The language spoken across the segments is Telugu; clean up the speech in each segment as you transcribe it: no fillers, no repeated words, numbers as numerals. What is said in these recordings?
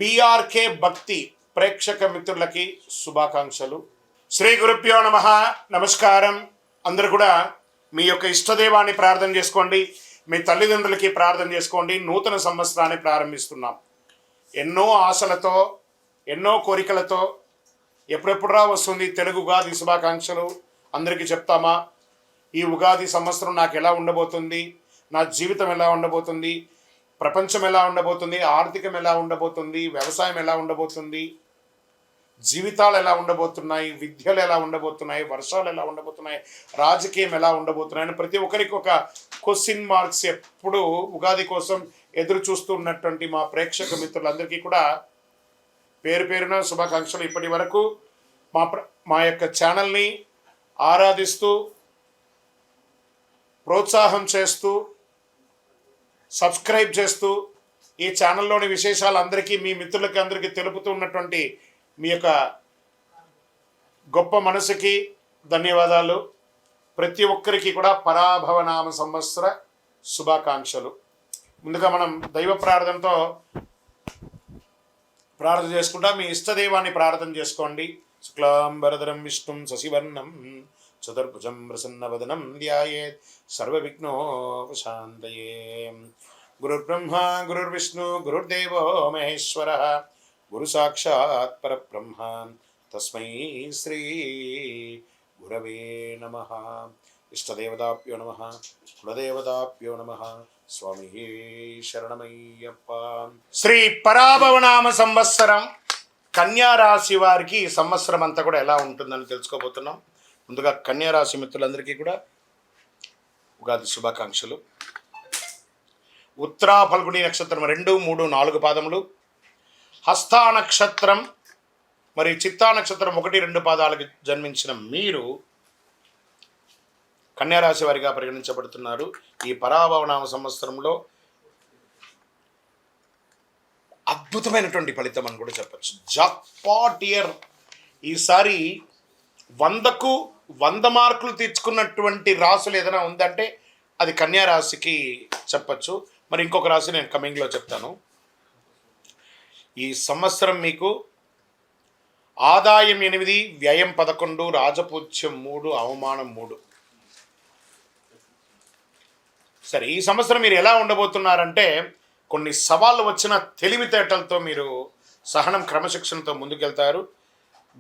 బీఆర్కే భక్తి ప్రేక్షక మిత్రులకి శుభాకాంక్షలు. శ్రీ గురుభ్యో నమః. నమస్కారం. అందరూ కూడా మీ యొక్క ఇష్టదైవాన్ని ప్రార్థన చేసుకోండి, మీ తల్లిదండ్రులకి ప్రార్థన చేసుకోండి. నూతన సంవత్సరాన్ని ప్రారంభిస్తున్నాం. ఎన్నో ఆశలతో, ఎన్నో కోరికలతో ఎప్పుడెప్పుడురా వస్తుంది తెలుగు ఉగాది శుభాకాంక్షలు అందరికీ చెప్తామా? ఈ ఉగాది సంవత్సరం నాకు ఎలా ఉండబోతుంది, నా జీవితం ఎలా ఉండబోతుంది, ప్రపంచం ఎలా ఉండబోతుంది, ఆర్థికం ఎలా ఉండబోతుంది, వ్యవసాయం ఎలా ఉండబోతుంది, జీవితాలు ఎలా ఉండబోతున్నాయి, విద్యలు ఎలా ఉండబోతున్నాయి, వర్షాలు ఎలా ఉండబోతున్నాయి, రాజకీయం ఎలా ఉండబోతున్నాయి అని ప్రతి ఒక్కరికి ఒక క్వశ్చన్ మార్క్స్ ఎప్పుడు ఉగాది కోసం ఎదురు చూస్తున్నటువంటి మా ప్రేక్షక మిత్రులందరికీ కూడా పేరు పేరున శుభాకాంక్షలు. ఇప్పటి వరకు మా యొక్క ఛానల్ని ఆరాధిస్తూ, ప్రోత్సాహం చేస్తూ, సబ్స్క్రైబ్ చేస్తూ, ఈ ఛానల్లోని విశేషాలు అందరికీ మీ మిత్రులకి అందరికీ తెలుపుతూ ఉన్నటువంటి మీ యొక్క గొప్ప మనసుకి ధన్యవాదాలు. ప్రతి ఒక్కరికి కూడా పరాభవనామ సంవత్సర శుభాకాంక్షలు. ముందుగా మనం దైవ ప్రార్థనతో ప్రార్థన చేసుకుంటా. మీ ఇష్టదైవాన్ని ప్రార్థన చేసుకోండి. శుక్లాంబరధరం విష్ణుం శశివర్ణం చతుర్భుజం ప్రసన్నవదనం ధ్యాయేత్ సర్వవిఘ్నోపశాంతయే. గురుర్బ్రహ్మ గురుర్విష్ణు గురుర్దేవో మహేశ్వర గురు సాక్షాత్ పరబ్రహ్మ తస్మై శ్రీ గురవే నమః. ఇష్టదేవతాభ్యో నమః, కులదేవతాభ్యో నమః. స్వామి శరణమయ్యప్ప. శ్రీ పరాభవనామ సంవత్సరం కన్యా రాశి వారికి ఈ సంవత్సరం అంతా కూడా ఎలా ఉంటుందని తెలుసుకోబోతున్నాం. ముందుగా కన్యా రాశి మిత్రులందరికీ కూడా ఉగాది శుభాకాంక్షలు. ఉత్తరా ఫల్గుణి నక్షత్రం 2, 3, 4 పాదములు, హస్తా నక్షత్రం మరియు చిత్తా నక్షత్రం 1, 2 పాదాలకు జన్మించిన మీరు కన్యారాశి వారిగా పరిగణించబడుతున్నారు. ఈ పరాభవనామ సంవత్సరంలో అద్భుతమైనటువంటి ఫలితం అని కూడా చెప్పచ్చు. Jackpot year. ఈసారి 100కు 100 మార్కులు తెచ్చుకున్నటువంటి రాశులు ఏదైనా ఉందంటే అది కన్యా రాశికి చెప్పచ్చు. మరి ఇంకొక రాశి నేను కమింగ్లో చెప్తాను. ఈ సంవత్సరం మీకు ఆదాయం 8, వ్యయం 11, రాజపూజ్యం 3, అవమానం 3. సరే, ఈ సంవత్సరం మీరు ఎలా ఉండబోతున్నారంటే కొన్ని సవాళ్ళు వచ్చిన తెలివితేటలతో మీరు సహనం, క్రమశిక్షణతో ముందుకెళ్తారు.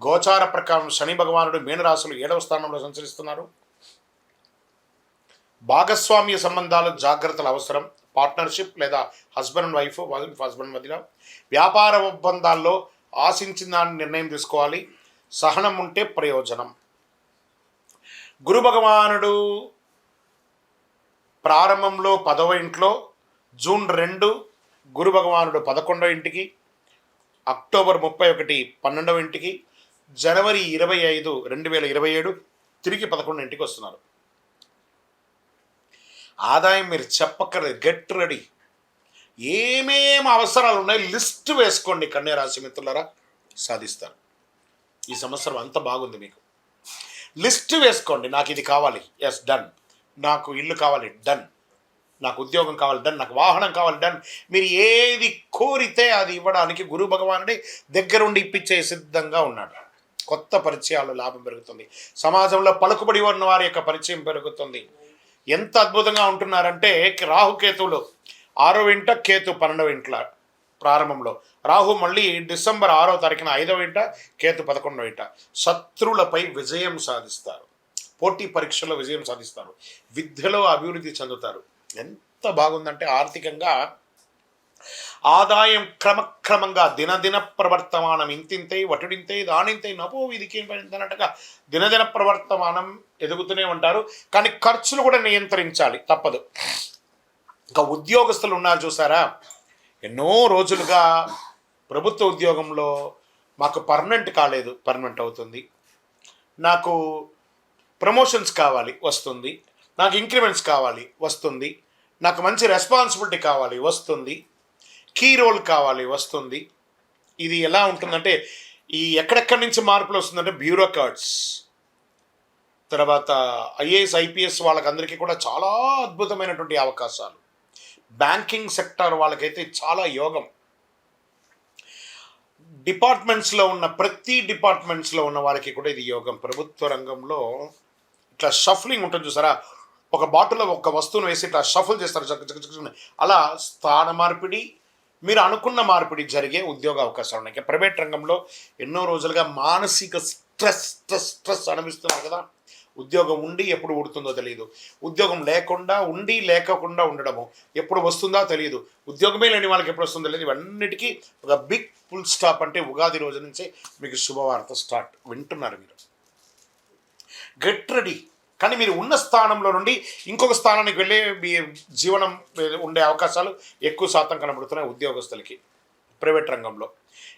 గోచార ప్రకారం శని భగవానుడు మీనరాశులు 7వ స్థానంలో సంచరిస్తున్నారు. భాగస్వామ్య సంబంధాలు జాగ్రత్తలు అవసరం. పార్ట్నర్షిప్ లేదా హస్బెండ్ అండ్ వైఫ్ హస్బెండ్ మధ్యలో వ్యాపార ఒప్పందాల్లో ఆశించిన దాన్ని నిర్ణయం తీసుకోవాలి. సహనం ఉంటే ప్రయోజనం. గురు భగవానుడు ప్రారంభంలో 10వ ఇంట్లో, జూన్ 2 గురు భగవానుడు 11వ ఇంటికి, అక్టోబర్ 31 12వ ఇంటికి, జనవరి 25 2027 తిరిగి 11వ ఇంటికి వస్తున్నారు. ఆదాయం మీరు చెప్పక్కర్లేదు, గెట్ రెడీ. ఏమేమి అవసరాలు ఉన్నాయి లిస్ట్ వేసుకోండి. కన్యా రాశి మిత్రులారా, సాధిస్తారు. ఈ సంవత్సరం అంత బాగుంది. మీకు లిస్ట్ వేసుకోండి. నాకు ఇది కావాలి, ఎస్ డన్. నాకు ఇల్లు కావాలి, డన్. నాకు ఉద్యోగం కావాలి, డన్. నాకు వాహనం కావాలి, డన్. మీరు ఏది కోరితే అది ఇవ్వడానికి గురు భగవానుడి దగ్గరుండి ఇప్పించే సిద్ధంగా ఉన్నాడు. కొత్త పరిచయాలు, లాభం పెరుగుతుంది. సమాజంలో పలుకుబడి ఉన్న వారి యొక్క పరిచయం పెరుగుతుంది. ఎంత అద్భుతంగా ఉంటున్నారంటే రాహుకేతువులు 6వ ఇంట, కేతు 12వ ఇంట్ల ప్రారంభంలో. రాహు మళ్ళీ డిసెంబర్ 6వ తారీఖున 5వ ఇంట, కేతు 11వ ఇంట. శత్రువులపై విజయం సాధిస్తారు. పోటీ పరీక్షలో విజయం సాధిస్తారు. విద్యలో అభివృద్ధి చెందుతారు. ఎంత బాగుందంటే ఆర్థికంగా ఆదాయం క్రమక్రమంగా దినదిన ప్రవర్తమానం ఇంతింతై వటుడింతై దానింతై నపో విధికి అన్నట్టుగా దినదిన ప్రవర్తమానం ఎదుగుతూనే ఉంటారు. కానీ ఖర్చులు కూడా నియంత్రించాలి, తప్పదు. ఇంకా ఉద్యోగస్తులు ఉన్నారు చూసారా, ఎన్నో రోజులుగా ప్రభుత్వ ఉద్యోగంలో మాకు పర్మనెంట్ కాలేదు, పర్మనెంట్ అవుతుంది. నాకు ప్రమోషన్స్ కావాలి, వస్తుంది. నాకు ఇంక్రిమెంట్స్ కావాలి, వస్తుంది. నాకు మంచి రెస్పాన్సిబిలిటీ కావాలి, వస్తుంది. కీ రోల్ కావాలి, వస్తుంది. ఇది ఎలా ఉంటుందంటే ఈ ఎక్కడెక్కడి నుంచి మార్పులు వస్తుందంటే బ్యూరోక్రాట్స్, తర్వాత ఐఏఎస్ ఐపీఎస్ వాళ్ళకందరికీ కూడా చాలా అద్భుతమైనటువంటి అవకాశాలు. బ్యాంకింగ్ సెక్టర్ వాళ్ళకైతే చాలా యోగం. డిపార్ట్మెంట్స్లో ఉన్న ప్రతి డిపార్ట్మెంట్స్లో ఉన్న వారికి కూడా ఇది యోగం. ప్రభుత్వ రంగంలో ఇట్లా షఫ్లింగ్ ఉంటుంది చూసారా, ఒక బాటిల్లో ఒక వస్తువును వేసి ఇట్లా షఫుల్ చేస్తారు అలా స్థాన మార్పిడి, మీరు అనుకున్న మార్పిడి జరిగే ఉద్యోగ అవకాశాలు ఉన్నాయి. ప్రైవేట్ రంగంలో ఎన్నో రోజులుగా మానసిక స్ట్రెస్ స్ట్రెస్ స్ట్రెస్ అనిపిస్తున్నారు కదా. ఉద్యోగం ఉండి ఎప్పుడు ఉడుతుందో తెలియదు, ఉద్యోగం లేకుండా ఉండి లేకుండా ఉండడము ఎప్పుడు వస్తుందో తెలియదు, ఉద్యోగమే లేని వాళ్ళకి ఎప్పుడు వస్తుందో తెలియదు. ఇవన్నిటికీ ఒక బిగ్ ఫుల్ స్టాప్ అంటే ఉగాది రోజు నుంచే మీకు శుభవార్త స్టార్ట్. వింటున్నారు మీరు, గెట్ రెడీ. కానీ మీరు ఉన్న స్థానంలో నుండి ఇంకొక స్థానానికి వెళ్ళే మీ జీవనం ఉండే అవకాశాలు ఎక్కువ శాతం కనబడుతున్నాయి ఉద్యోగస్తులకి ప్రైవేట్ రంగంలో.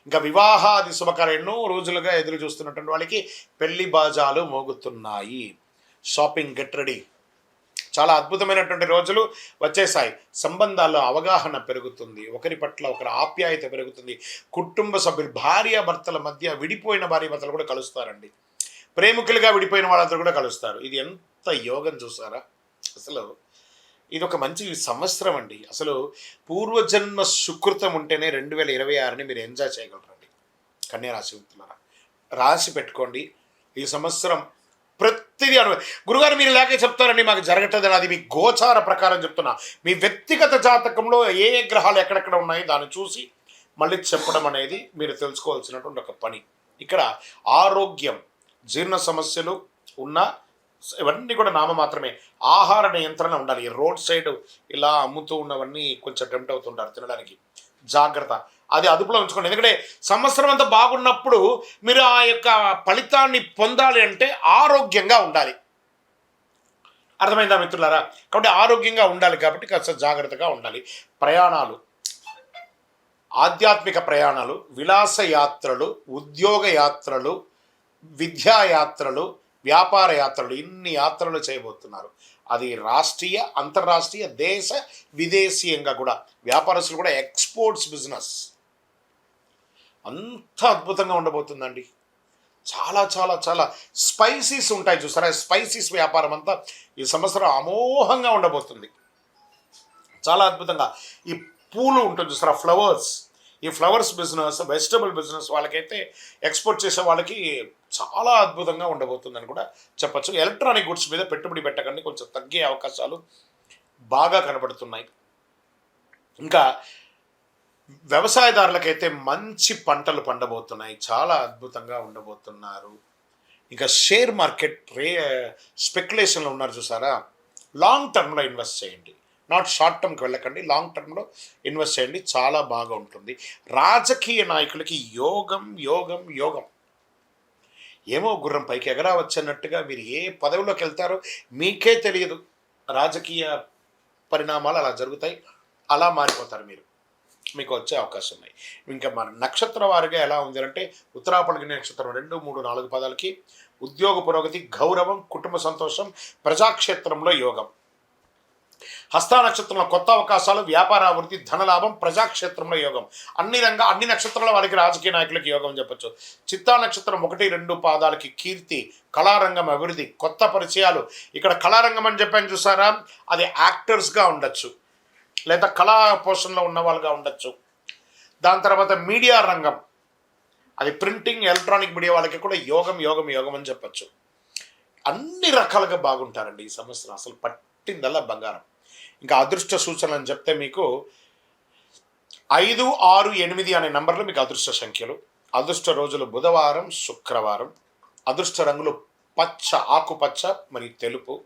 ఇంకా వివాహాది శుభకార్యం ఎన్నో రోజులుగా ఎదురు చూస్తున్నటువంటి వాళ్ళకి పెళ్లి బాజాలు మోగుతున్నాయి. Shopping, get ready. చాలా అద్భుతమైనటువంటి రోజులు వచ్చేసాయి. సంబంధాల్లో అవగాహన పెరుగుతుంది, ఒకరి పట్ల ఒకరి ఆప్యాయత పెరుగుతుంది. కుటుంబ సభ్యులు, భార్యాభర్తల మధ్య విడిపోయిన భార్యాభర్తలు కూడా కలుస్తారండి. ప్రేమికులుగా విడిపోయిన వాళ్ళందరూ కూడా కలుస్తారు. ఇది ఎంత యోగం చూసారా. అసలు ఇది ఒక మంచి సంవత్సరం అండి. అసలు పూర్వజన్మ సుకృతం ఉంటేనే 2026ని మీరు ఎంజాయ్ చేయగలరండి. కన్యారాశి వ్యక్తులారా రాసి పెట్టుకోండి. ఈ సంవత్సరం ప్రతిదీ గురుగారు మీరు ఇలాగే చెప్తారండి, మాకు జరగట్లేదని. అది మీ గోచార ప్రకారం చెప్తున్నా. మీ వ్యక్తిగత జాతకంలో ఏ ఏ గ్రహాలు ఎక్కడెక్కడ ఉన్నాయి దాన్ని చూసి మళ్ళీ చెప్పడం అనేది మీరు తెలుసుకోవాల్సినటువంటి ఒక పని. ఇక్కడ ఆరోగ్యం, జీర్ణ సమస్యలు ఉన్న ఇవన్నీ కూడా నామ మాత్రమే. ఆహార నియంత్రణ ఉండాలి. ఈ రోడ్ సైడ్ ఇలా అమ్ముతూ ఉన్నవన్నీ కొంచెం టెంప్ట్ అవుతుంటారు తినడానికి, జాగ్రత్త. అది అదుపులో ఉంచుకోండి. ఎందుకంటే సంవత్సరం అంతా బాగున్నప్పుడు మీరు ఆ యొక్క ఫలితాన్ని పొందాలి అంటే ఆరోగ్యంగా ఉండాలి. అర్థమైందా మిత్రులారా? కాబట్టి ఆరోగ్యంగా ఉండాలి కాబట్టి కాస్త జాగ్రత్తగా ఉండాలి. ప్రయాణాలు, ఆధ్యాత్మిక ప్రయాణాలు, విలాస యాత్రలు, ఉద్యోగ యాత్రలు, విద్యాయాత్రలు, వ్యాపార యాత్రలు, ఇన్ని యాత్రలు చేయబోతున్నారు. అది రాష్ట్రీయ, అంతర్రాష్ట్రీయ, దేశ విదేశీయంగా కూడా. వ్యాపారస్తులు కూడా ఎక్స్పోర్ట్స్ బిజినెస్ అంత అద్భుతంగా ఉండబోతుందండి. చాలా చాలా చాలా స్పైసీస్ ఉంటాయి చూసారా, స్పైసీస్ వ్యాపారం అంతా ఈ సంవత్సరం అమోఘంగా ఉండబోతుంది. చాలా అద్భుతంగా. ఈ పూలు ఉంటుంది చూసారా, ఫ్లవర్స్, ఈ ఫ్లవర్స్ బిజినెస్, వెజిటబుల్ బిజినెస్ వాళ్ళకైతే, ఎక్స్పోర్ట్ చేసే వాళ్ళకి చాలా అద్భుతంగా ఉండబోతుందని కూడా చెప్పచ్చు. ఎలక్ట్రానిక్ గుడ్స్ మీద పెట్టుబడి పెట్టకండి, కొంచెం తగ్గే అవకాశాలు బాగా కనబడుతున్నాయి. ఇంకా వ్యవసాయదారులకైతే మంచి పంటలు పండబోతున్నాయి, చాలా అద్భుతంగా ఉండబోతున్నారు. ఇంకా షేర్ మార్కెట్ స్పెక్యులేషన్లో ఉన్నారు చూసారా, లాంగ్ టర్మ్లో ఇన్వెస్ట్ చేయండి. నాట్ షార్ట్ టర్మ్కి వెళ్ళకండి, లాంగ్ టర్మ్లో ఇన్వెస్ట్ చేయండి, చాలా బాగా ఉంటుంది. రాజకీయ నాయకులకి యోగం యోగం యోగం. ఏమో గుర్రం పైకి ఎగరావచ్చన్నట్టుగా మీరు ఏ పదవిలోకి వెళ్తారో మీకే తెలియదు. రాజకీయ పరిణామాలు అలా జరుగుతాయి, అలా మారిపోతారు మీరు, మీకు వచ్చే అవకాశం ఉన్నాయి. ఇంకా మన నక్షత్ర వారిగా ఎలా ఉంది అంటే, ఉత్తరాపల్లి నక్షత్రం 2, 3, 4 పదాలకి ఉద్యోగ పురోగతి, గౌరవం, కుటుంబ సంతోషం, ప్రజాక్షేత్రంలో యోగం. హస్త నక్షత్రంలో కొత్త అవకాశాలు, వ్యాపార అభివృద్ధి, ధనలాభం, ప్రజాక్షేత్రంలో యోగం. అన్ని నక్షత్రాల వారికి రాజకీయ నాయకులకి యోగం చెప్పచ్చు. చిత్తా నక్షత్రం 1, 2 పాదాలకి కీర్తి, కళారంగం అభివృద్ధి, కొత్త పరిచయాలు. ఇక్కడ కళారంగం అని చెప్పాను చూసారా, అది యాక్టర్స్గా ఉండొచ్చు, లేదా కళా పోషణలో ఉన్న వాళ్ళుగా ఉండొచ్చు. దాని తర్వాత మీడియా రంగం, అది ప్రింటింగ్, ఎలక్ట్రానిక్ మీడియా వాళ్ళకి కూడా యోగం యోగం యోగం అని చెప్పచ్చు. అన్ని రకాలుగా బాగుంటారండి ఈ సంవత్సరం. అసలు పట్టిందల్లా బంగారం. ఇంకా అదృష్ట సూచనలు అని చెప్తే మీకు 5, 6, 8 అనే నంబర్లు మీకు అదృష్ట సంఖ్యలు. అదృష్ట రోజులు బుధవారం, శుక్రవారం. అదృష్ట రంగులు పచ్చ, ఆకుపచ్చ మరియు తెలుపు.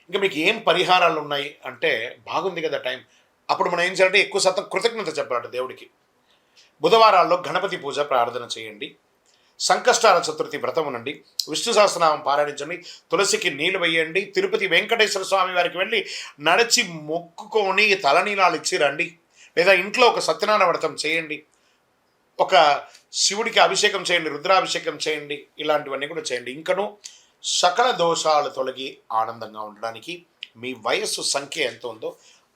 ఇంకా మీకు ఏం పరిహారాలు ఉన్నాయి అంటే, బాగుంది కదా టైం, అప్పుడు మనం ఏం చేయాలంటే ఎక్కువ శాతం కృతజ్ఞత చెప్పాలంటే దేవుడికి. బుధవారాల్లో గణపతి పూజ ప్రార్థన చేయండి, సంకష్టాల చతుర్థి వ్రతం ఉండండి, విష్ణు సహస్రనామం పారాయణించండి, తులసికి నీళ్లు వేయండి, తిరుపతి వెంకటేశ్వర స్వామి వారికి వెళ్ళి నడిచి మొక్కుకొని తలనీలాలు ఇచ్చి రండి, లేదా ఇంట్లో ఒక సత్యనారాయణ వ్రతం చేయండి, ఒక శివుడికి అభిషేకం చేయండి, రుద్రాభిషేకం చేయండి, ఇలాంటివన్నీ కూడా చేయండి. ఇంకను సకల దోషాలు తొలగి ఆనందంగా ఉండడానికి మీ వయస్సు సంఖ్య ఎంత ఉందో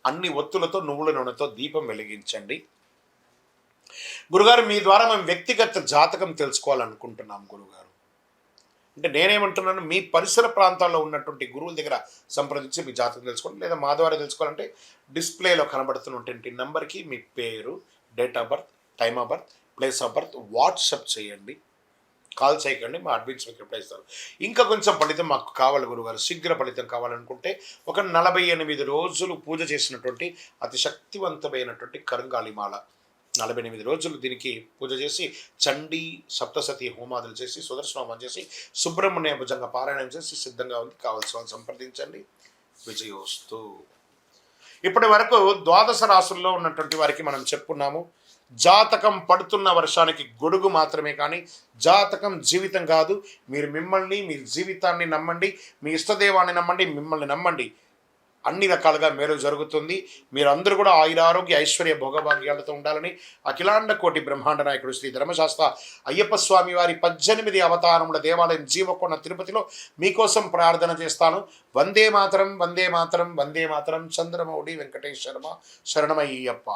అన్ని ఒత్తులతో, నువ్వుల నూనెతో దీపం వెలిగించండి. గురుగారు, మీ ద్వారా మేము వ్యక్తిగత జాతకం తెలుసుకోవాలనుకుంటున్నాం గురుగారు అంటే, నేనేమంటున్నాను, మీ పరిసర ప్రాంతాల్లో ఉన్నటువంటి గురువుల దగ్గర సంప్రదించి మీ జాతకం తెలుసుకోండి, లేదా మా ద్వారా తెలుసుకోవాలంటే డిస్ప్లేలో కనబడుతున్నటువంటి నెంబర్కి మీ పేరు, date of birth, time of birth, place of birth WhatsApp చేయండి, కాల్ చేయకండి, మా అడ్మిన్స్ మీకు రిప్లై ఇస్తారు. ఇంకా కొంచెం ఫలితం మాకు కావాలి గురుగారు, శీఘ్ర ఫలితం కావాలనుకుంటే ఒక 48 రోజులు పూజ చేసినటువంటి అతి శక్తివంతమైనటువంటి కరంగాలిమాల, 48 రోజులు దీనికి పూజ చేసి చండీ సప్తసతి హోమాదులు చేసి సుదర్శన హోమం చేసి సుబ్రహ్మణ్య భుజంగా పారాయణం చేసి సిద్ధంగా ఉంది. కావాల్సిన వాళ్ళు సంప్రదించండి. విజయోస్తు. ఇప్పటి వరకు ద్వాదశ రాశుల్లో ఉన్నటువంటి వారికి మనం చెప్పుకున్నాము. జాతకం పడుతున్న వర్షానికి గొడుగు మాత్రమే, కానీ జాతకం జీవితం కాదు. మీరు మిమ్మల్ని, మీ జీవితాన్ని నమ్మండి, మీ ఇష్టదేవాన్ని నమ్మండి, మిమ్మల్ని నమ్మండి, అన్ని రకాలుగా మేలు జరుగుతుంది. మీరందరూ కూడా ఆయురారోగ్య ఐశ్వర్య భోగభాగ్యాలతో ఉండాలని అఖిలాండ కోటి బ్రహ్మాండ నాయకుడు శ్రీ ధర్మశాస్త్ర అయ్యప్ప స్వామి వారి 18 అవతారముల దేవాలయం జీవకొండ తిరుపతిలో మీకోసం ప్రార్థన చేస్తాను. వందే మాతరం, వందే మాతరం, వందే మాతరం. చంద్రమౌళి వెంకటేశ్వర శరణమయ్యప్ప.